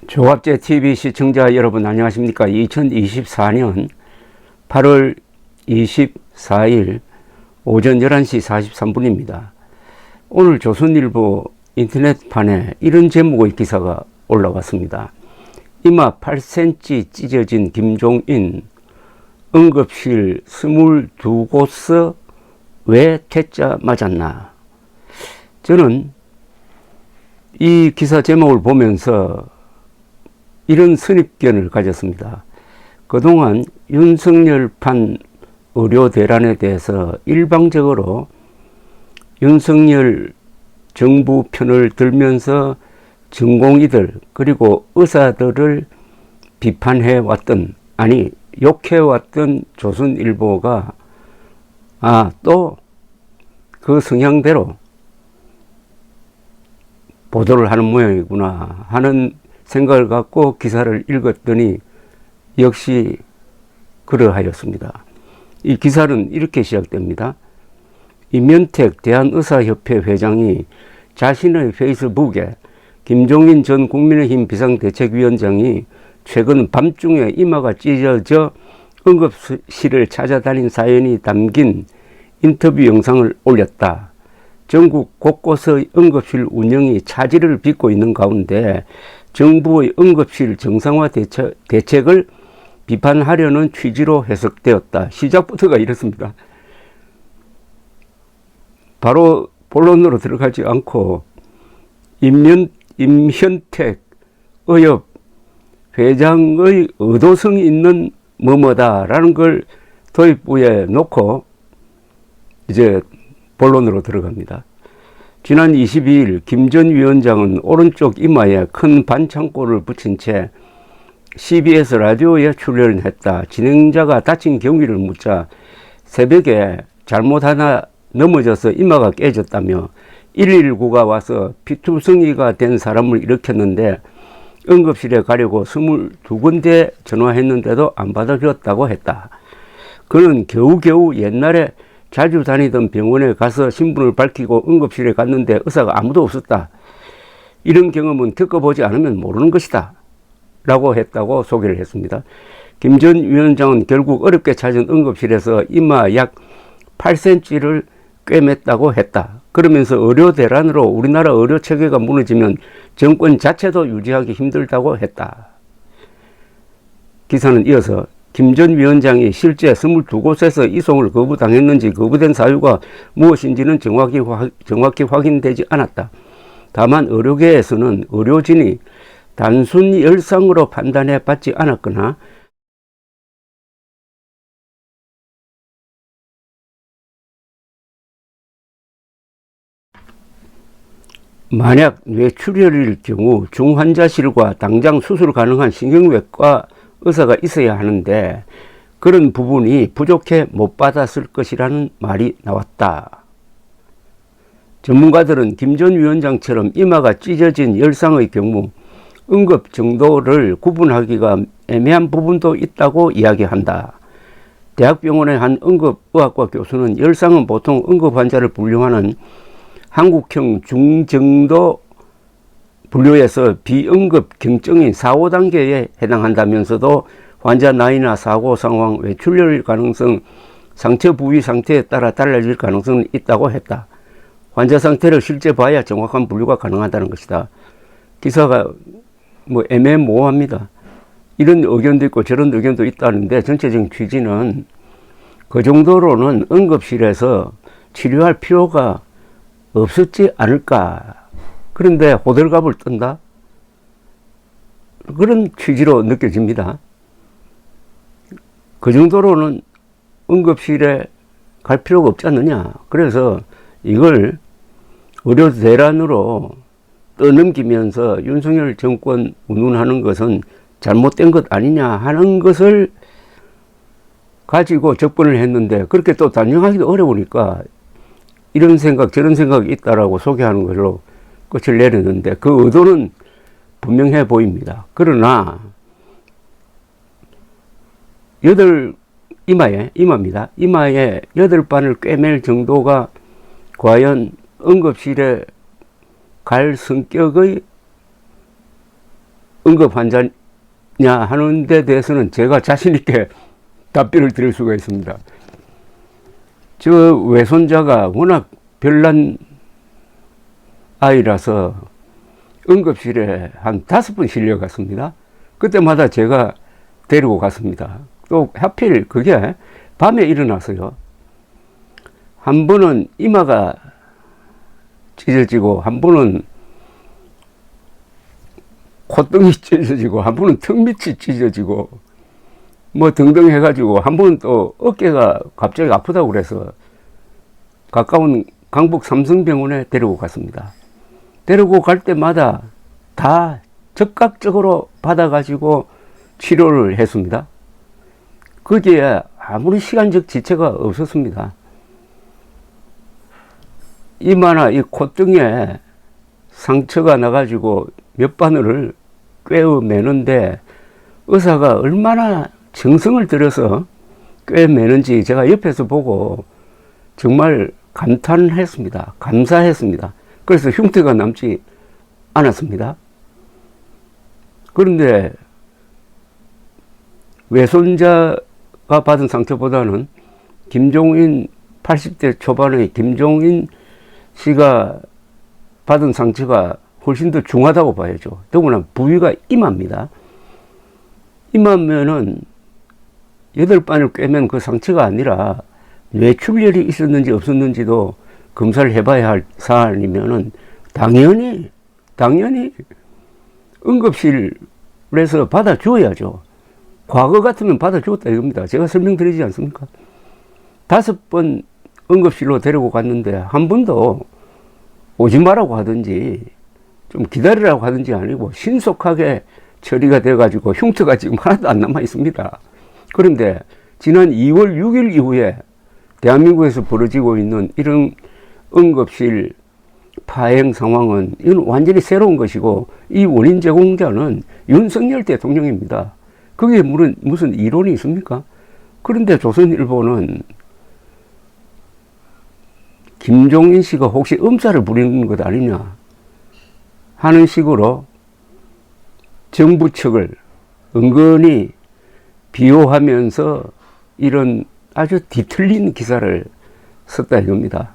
조갑제TV 시청자 여러분 안녕하십니까. 2024년 8월 24일 오전 11시 43분입니다. 오늘 조선일보 인터넷판에 이런 제목의 기사가 올라왔습니다. 이마 8cm 찢어진 김종인, 응급실 22곳서 왜 퇴짜 맞았나. 저는 이 기사 제목을 보면서 이런 선입견을 가졌습니다. 그동안 윤석열판 의료 대란에 대해서 일방적으로 윤석열 정부 편을 들면서 전공의들 그리고 의사들을 비판해왔던, 아니 욕해왔던 조선일보가 또 그 성향대로 보도를 하는 모양이구나 하는 생각을 갖고 기사를 읽었더니 역시 그러하였습니다. 이 기사는 이렇게 시작됩니다. 임현택 대한의사협회 회장이 자신의 페이스북에 김종인 전 국민의힘 비상대책위원장이 최근 밤중에 이마가 찢어져 응급실을 찾아다닌 사연이 담긴 인터뷰 영상을 올렸다. 전국 곳곳의 응급실 운영이 차질을 빚고 있는 가운데 정부의 응급실 정상화 대책을 비판하려는 취지로 해석되었다. 시작부터가 이렇습니다. 바로 본론으로 들어가지 않고 임현택 의협 회장의 의도성이 있는 뭐뭐다라는 걸 도입부에 놓고 이제 본론으로 들어갑니다. 지난 22일 김 전 위원장은 오른쪽 이마에 큰 반창고를 붙인 채 CBS 라디오에 출연했다. 진행자가 다친 경위를 묻자 새벽에 잘못 하나 넘어져서 이마가 깨졌다며 119가 와서 피투성이가 된 사람을 일으켰는데 응급실에 가려고 22군데 전화했는데도 안 받아줬다고 했다. 그는 겨우겨우 옛날에 자주 다니던 병원에 가서 신분을 밝히고 응급실에 갔는데 의사가 아무도 없었다. 이런 경험은 겪어보지 않으면 모르는 것이다. 라고 했다고 소개를 했습니다. 김 전 위원장은 결국 어렵게 찾은 응급실에서 이마 약 8cm를 꿰맸다고 했다. 그러면서 의료 대란으로 우리나라 의료 체계가 무너지면 정권 자체도 유지하기 힘들다고 했다. 기사는 이어서 김 전 위원장이 실제 22곳에서 이송을 거부당했는지 거부된 사유가 무엇인지는 정확히 확인되지 않았다. 다만 의료계에서는 의료진이 단순 열상으로 판단해 받지 않았거나 만약 뇌출혈일 경우 중환자실과 당장 수술 가능한 신경외과 의사가 있어야 하는데 그런 부분이 부족해 못 받았을 것이라는 말이 나왔다. 전문가들은 김 전 위원장처럼 이마가 찢어진 열상의 경우 응급 정도를 구분하기가 애매한 부분도 있다고 이야기한다. 대학병원의 한 응급의학과 교수는 열상은 보통 응급 환자를 분류하는 한국형 중정도 분류에서 비응급 경증인 4, 5단계에 해당한다면서도 환자 나이나 사고 상황, 외출혈 가능성, 상처 부위 상태에 따라 달라질 가능성은 있다고 했다. 환자 상태를 실제 봐야 정확한 분류가 가능하다는 것이다. 기사가 애매모호합니다. 이런 의견도 있고 저런 의견도 있다는데 전체적인 취지는 그 정도로는 응급실에서 치료할 필요가 없었지 않을까. 그런데 호들갑을 뜬다? 그런 취지로 느껴집니다. 그 정도로는 응급실에 갈 필요가 없지 않느냐. 그래서 이걸 의료 대란으로 떠넘기면서 윤석열 정권 운운하는 것은 잘못된 것 아니냐 하는 것을 가지고 접근을 했는데 그렇게 또 단정하기도 어려우니까 이런 생각 저런 생각이 있다라고 소개하는 걸로 끝을 내렸는데 그 의도는 분명해 보입니다. 그러나 이마입니다. 이마에 8반을 꿰맬 정도가 과연 응급실에 갈 성격의 응급 환자냐 하는 데 대해서는 제가 자신 있게 답변을 드릴 수가 있습니다. 저 외손자가 워낙 별난 아이라서 응급실에 한 5번 실려갔습니다. 그때마다 제가 데리고 갔습니다. 또 하필 그게 밤에 일어나서요. 한 번은 이마가 찢어지고, 한 번은 콧등이 찢어지고, 한 번은 턱 밑이 찢어지고, 뭐 등등 해가지고, 한 번은 또 어깨가 갑자기 아프다고 그래서 가까운 강북 삼성병원에 데리고 갔습니다. 데리고 갈 때마다 다 적극적으로 받아가지고 치료를 했습니다. 거기에 아무리 시간적 지체가 없었습니다. 이마나 이 콧등에 상처가 나가지고 몇 바늘을 꿰매는데 의사가 얼마나 정성을 들여서 꿰매는지 제가 옆에서 보고 정말 감탄했습니다. 감사했습니다. 그래서 흉터가 남지 않았습니다. 그런데 외손자가 받은 상처보다는 김종인 80대 초반의 김종인 씨가 받은 상처가 훨씬 더 중하다고 봐야죠. 더구나 부위가 이마입니다. 이마면은 8바늘 꿰면 그 상처가 아니라 뇌출혈이 있었는지 없었는지도 검사를 해봐야 할 사안이면은 당연히 응급실에서 받아주어야죠. 과거 같으면 받아주었다 이겁니다. 제가 설명드리지 않습니까? 5번 응급실로 데리고 갔는데 한 번도 오지 마라고 하든지 좀 기다리라고 하든지 아니고 신속하게 처리가 돼가지고 흉터가 지금 하나도 안 남아 있습니다. 그런데 지난 2월 6일 이후에 대한민국에서 벌어지고 있는 이런 응급실 파행 상황은 이건 완전히 새로운 것이고 이 원인 제공자는 윤석열 대통령입니다. 그게 무슨 이론이 있습니까? 그런데 조선일보는 김종인 씨가 혹시 음사를 부리는 것 아니냐 하는 식으로 정부 측을 은근히 비호하면서 이런 아주 뒤틀린 기사를 썼다 이겁니다.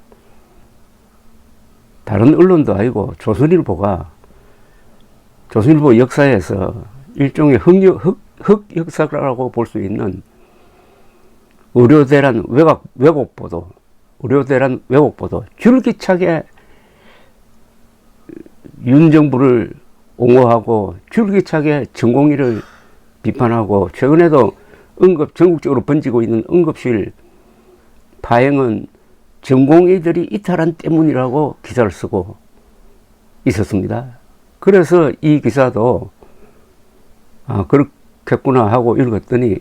다른 언론도 아니고 조선일보 역사에서 일종의 흑역사라고 볼 수 있는 의료대란 왜곡보도 줄기차게 윤 정부를 옹호하고 줄기차게 전공의를 비판하고 최근에도 전국적으로 번지고 있는 응급실 파행은 전공의들이 이탈한 때문이라고 기사를 쓰고 있었습니다. 그래서 이 기사도 그렇겠구나 하고 읽었더니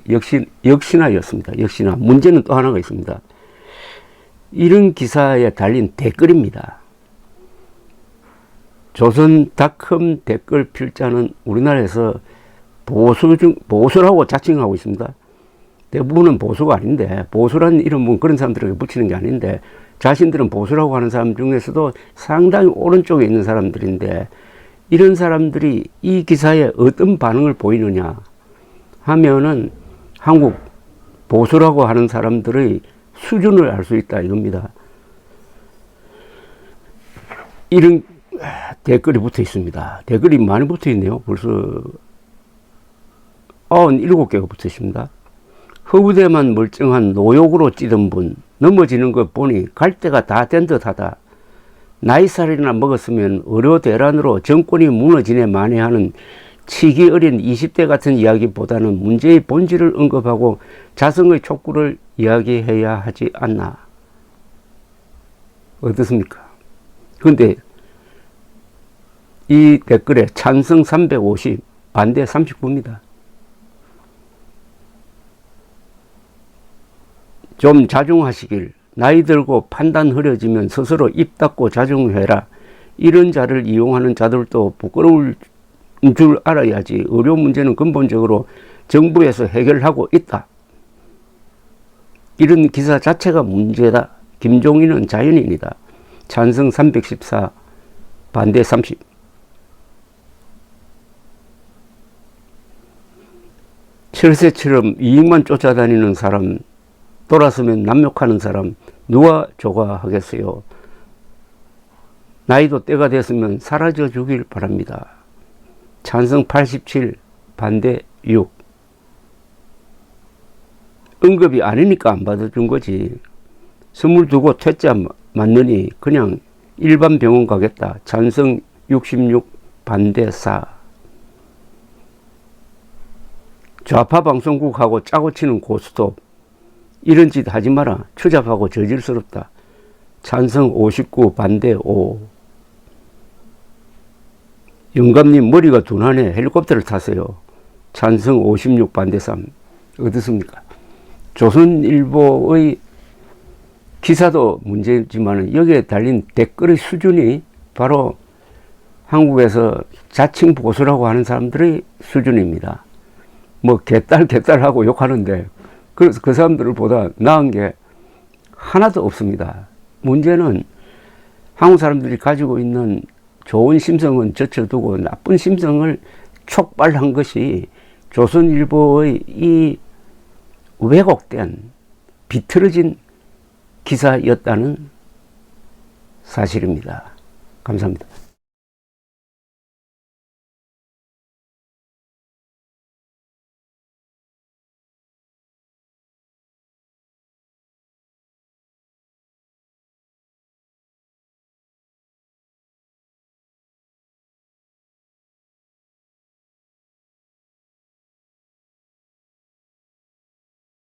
역시나였습니다. 역시나 문제는 또 하나가 있습니다. 이런 기사에 달린 댓글입니다. 조선닷컴 댓글 필자는 우리나라에서 보수라고 자칭하고 있습니다. 대부분은 보수가 아닌데, 보수라는 이름은 그런 사람들에게 붙이는 게 아닌데, 자신들은 보수라고 하는 사람 중에서도 상당히 오른쪽에 있는 사람들인데, 이런 사람들이 이 기사에 어떤 반응을 보이느냐 하면은 한국 보수라고 하는 사람들의 수준을 알 수 있다 이겁니다. 이런 댓글이 붙어 있습니다. 댓글이 많이 붙어 있네요. 벌써 97개가 붙어 있습니다. 허우대만 멀쩡한 노욕으로 찌든 분, 넘어지는 것 보니 갈 때가 다 된 듯하다. 나이살이나 먹었으면 의료대란으로 정권이 무너지네 만회하는 치기 어린 20대 같은 이야기보다는 문제의 본질을 언급하고 자성의 촉구를 이야기해야 하지 않나. 어떻습니까? 그런데 이 댓글에 찬성 350, 반대 39입니다. 좀 자중하시길. 나이 들고 판단 흐려지면 스스로 입 닫고 자중해라. 이런 자를 이용하는 자들도 부끄러울 줄 알아야지. 의료 문제는 근본적으로 정부에서 해결하고 있다. 이런 기사 자체가 문제다. 김종인은 자연인이다. 찬성 314, 반대 30. 철새처럼 이익만 쫓아다니는 사람, 돌아서면 남욕하는 사람 누가 좋아하겠어요? 나이도 때가 됐으면 사라져 주길 바랍니다. 찬성 87, 반대 6. 응급이 아니니까 안 받아준 거지. 22 퇴짜 맞느니 그냥 일반 병원 가겠다. 찬성 66, 반대 4. 좌파 방송국하고 짜고 치는 고스톱. 이런 짓 하지 마라. 추잡하고 저질스럽다. 찬성 59, 반대 5. 영감님 머리가 둔하네. 헬리콥터를 타세요. 찬성 56, 반대 3. 어떻습니까? 조선일보의 기사도 문제지만 여기에 달린 댓글의 수준이 바로 한국에서 자칭 보수라고 하는 사람들의 수준입니다. 뭐 개딸하고 욕하는데 그래서 그 사람들을 보다 나은 게 하나도 없습니다. 문제는 한국 사람들이 가지고 있는 좋은 심성은 젖혀두고 나쁜 심성을 촉발한 것이 조선일보의 이 왜곡된 비틀어진 기사였다는 사실입니다. 감사합니다.